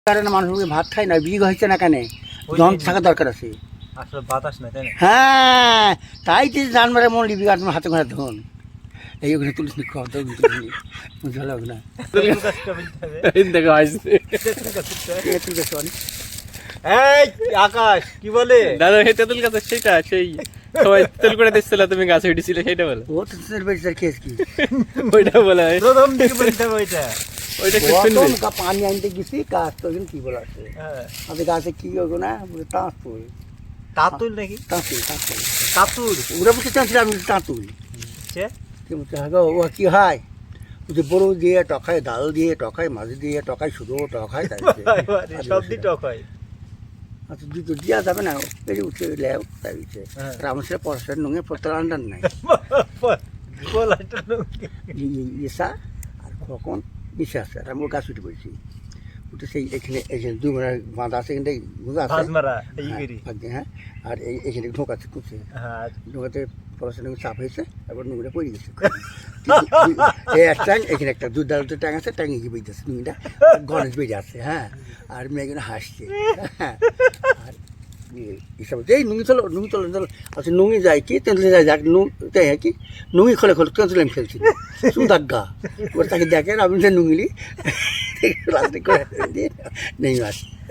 কারণে মানুষ ভাত খায় না, বিয়ে হয়েছে না কেন, দম থাকা দরকার আছে। আসলে বাতাস না তাই না? হ্যাঁ, তাই তো জানবারের মন লিবি আর হাতে ঘরে ধন এই ওখানে তুলিস নি খাওয়া দাওয়া বুঝতে হবে না। এই আকাশ কি বলে দাদা এই তেঁতুল গাছ সেটা সেই সবাই তেল করে দিচ্ছিল, তুমি গাছে উঠেছিলে সেটা বলো। ও তো তোর বেচার কেস কি ওইটা বলা হয়, প্রথম দিকে বলতে হবে ওইটা। ওইটা কি শুনবে? পানি আনতে গেছি কাজ তো কি বলা আছে হ্যাঁ, আমাদের গাছে কি হবে না বলে তাঁতুল তাতুল নাকি? তাঁতুল তাঁতুল তাতুল ওরা বলতে চাচ্ছিল আমি তাঁতুল সে কি বলতে হবে ও কি হয় ওই যে বড় দিয়ে টকায়, ডাল দিয়ে টকায়, মাছ দিয়ে টকায়, শুধু টকায়, তাই সবজি টক হয়। আচ্ছা দুই তো দেওয়া যাবে না, পেরে উঠে লেও তাই উঠে হ্যাঁ। আর আমার সাথে পড়াশোনার নঙে পড়তে আন্ডার নাই বলাটা ইসা আর কখন মিশে আছে আর আমি গাছ উঠে পড়েছি, উঠে সেই এখানে এখানে দুই মানে বাঁধা আছে, এখানে ঘুঘা আছে, ভাজ মারা এই হ্যাঁ, করি। ভাগ্যে, হ্যাঁ, আর এখানে ঢোকাচ্ছে কুচে হ্যাঁ, ঢোকাতে পড়াশোনা চাপ হয়েছে, এবার নুঙ্গিটা পড়ে গেছে এই এক ট্যাং, এখানে একটা দুধ ডাল ট্যাং আছে, ট্যাঙ্গে গিয়ে বেরিয়েছে নুঙ্গিটা, গণেশ বেরিয়ে আছে, হ্যাঁ, আর মেয়েগুলো হাসছে, হ্যাঁ, আর হিসাবে এই নুঙ্গি চলো আচ্ছা নুঙ্গি যায় কি তেঁতুলে যায় যাক তাই কি নুঙ্গি খোলে তেঁতুলে আমি খেলছি সুদাগ্গা ওর তাকে দেখেন আমি নুঙ্গিলি রাত্রে করে দিয়ে নেই মাস